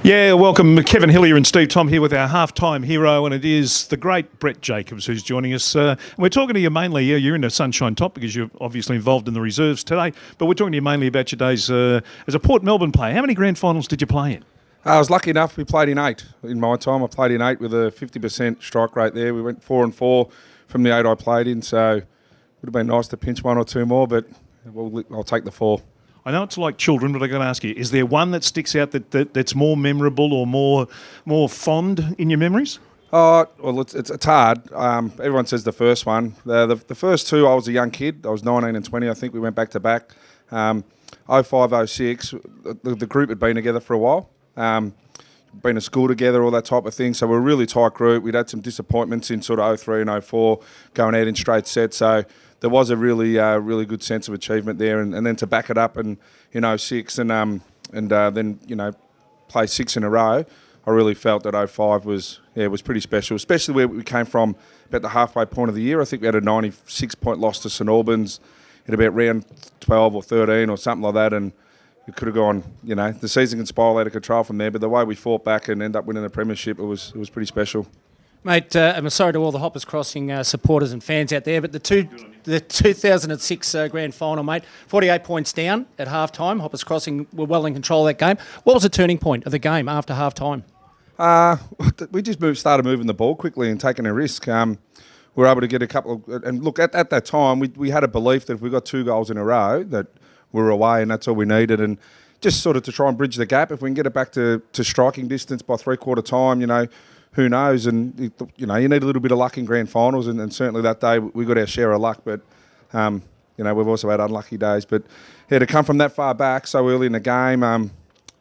Yeah, welcome. Kevin Hillier and Steve Tom here with our halftime hero, and it is the great Brett Jacobs who's joining us. We're talking to you mainly, you're in a sunshine top because you're obviously involved in the reserves today, but we're talking to you mainly about your days as a Port Melbourne player. How many grand finals did you play in? I was lucky enough, we played in 8 in my time. I played in 8 with a 50% strike rate there. We went 4 and 4 from the 8 I played in, so it would have been nice to pinch 1 or 2 more, but I'll take the 4. I know it's like children, but I've got to ask you, is there one that sticks out that's more memorable or more fond in your memories? Oh, well, it's hard. Everyone says the first one. The first 2, I was a young kid. I was 19 and 20. I think we went back to back. 05, 06, the group had been together for a while. Been to school together, all that type of thing. So we're a really tight group. We'd had some disappointments in sort of 03 and 04, going out in straight sets. So there was a really good sense of achievement there. And then to back it up in 06 and then play 6 in a row, I really felt that 05 was pretty special, especially where we came from about the halfway point of the year. I think we had a 96-point loss to St Albans in about round 12 or 13 or something like that, and it could have gone, the season can spiral out of control from there, but the way we fought back and ended up winning the premiership, it was pretty special. Mate, I'm sorry to all the Hoppers Crossing supporters and fans out there, but the 2006 grand final, mate, 48 points down at half-time. Hoppers Crossing were well in control of that game. What was the turning point of the game after half-time? We just started moving the ball quickly and taking a risk. We were able to get a couple of... And look, at that time, we had a belief that if we got 2 goals in a row, that we were away and that's all we needed. And just sort of to try and bridge the gap, if we can get it back to striking distance by three-quarter time, who knows? And, you need a little bit of luck in grand finals, and certainly that day we got our share of luck. But, we've also had unlucky days. But, to come from that far back so early in the game,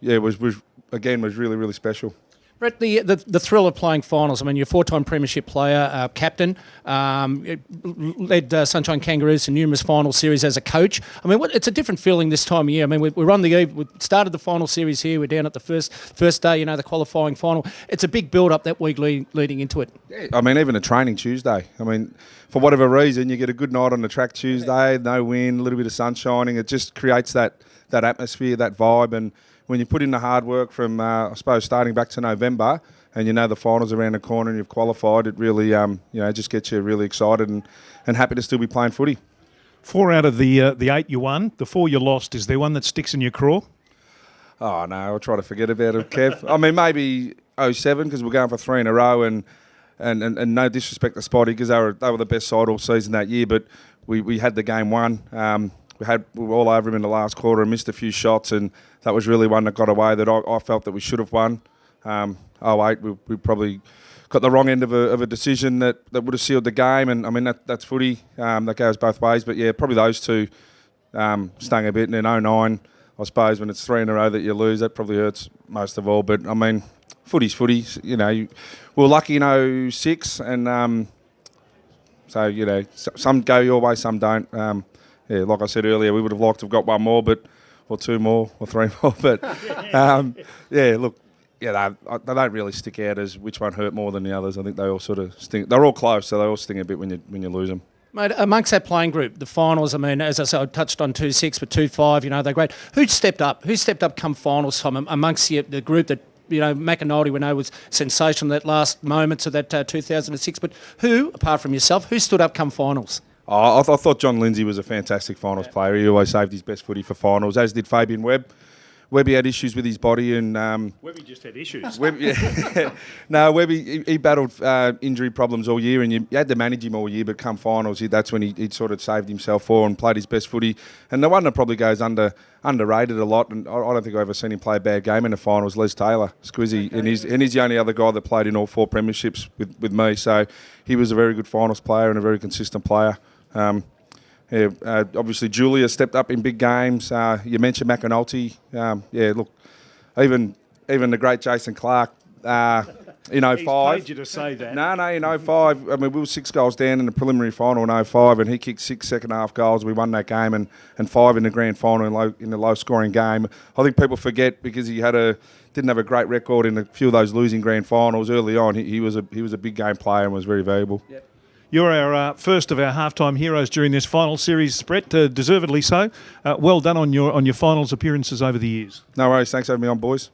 it was really, really special. Brett, the thrill of playing finals. I mean, you're a 4-time premiership player, captain, led Sunshine Kangaroos to numerous final series as a coach. I mean, it's a different feeling this time of year. I mean, we're on the eve. We started the final series here. We're down at the first day, the qualifying final. It's a big build-up that week leading into it. Yeah, I mean, even a training Tuesday. I mean, for whatever reason, you get a good night on the track Tuesday, no wind, a little bit of sun shining. It just creates that atmosphere, that vibe, and when you put in the hard work from, I suppose, starting back to November, and the finals around the corner and you've qualified, it really, just gets you really excited and happy to still be playing footy. 4 out of the 8 you won, the 4 you lost. Is there one that sticks in your craw? Oh, no, I'll try to forget about it, Kev. I mean, maybe 07, because we're going for 3 in a row, and no disrespect to Spotty, because they were the best side all season that year, but we had the game won. We were all over him in the last quarter and missed a few shots, and that was really one that got away that I felt that we should have won. 08, we probably got the wrong end of a decision that would have sealed the game, and I mean that's footy. That goes both ways, but yeah, probably those 2 stung a bit. And then 09, I suppose, when it's 3 in a row that you lose, that probably hurts most of all. But I mean, footy's footy. We were lucky in 06, and so some go your way, some don't. Yeah, like I said earlier, we would have liked to have got 1 more, or 2 more, or 3 more. But they don't really stick out as which one hurt more than the others. I think they all sort of sting. They're all close, so they all sting a bit when you lose them. Mate, amongst that playing group, the finals, I mean, as I said, I touched on 2-6, but 2-5, they're great. Who stepped up? Who stepped up come finals time amongst the group that, McIntyre, we know, was sensational that last moments of that 2006. But who, apart from yourself, who stood up come finals? Oh, I thought John Lindsay was a fantastic finals player. He always saved his best footy for finals, as did Fabian Webb. Webby had issues with his body, and Webby just had issues. Webby he battled injury problems all year, and you had to manage him all year. But come finals, that's when he sort of saved himself and played his best footy. And the one that probably goes underrated a lot, and I don't think I've ever seen him play a bad game in the finals, Les Taylor, Squizzy, and he's the only other guy that played in all 4 premierships with me. So he was a very good finals player and a very consistent player. Obviously Julia stepped up in big games. You mentioned McAnulty. Even the great Jason Clark in 05. He's paid you to say that. No, in 05. I mean, we were 6 goals down in the preliminary final in 05, and he kicked 6 second-half goals. We won that game, and 5 in the grand final in the low-scoring game. I think people forget because he didn't have a great record in a few of those losing grand finals early on. He was a big game player and was very valuable. Yep. You're our first of our halftime heroes during this final series, Brett, deservedly so. Well done on your finals appearances over the years. No worries. Thanks for having me on, boys.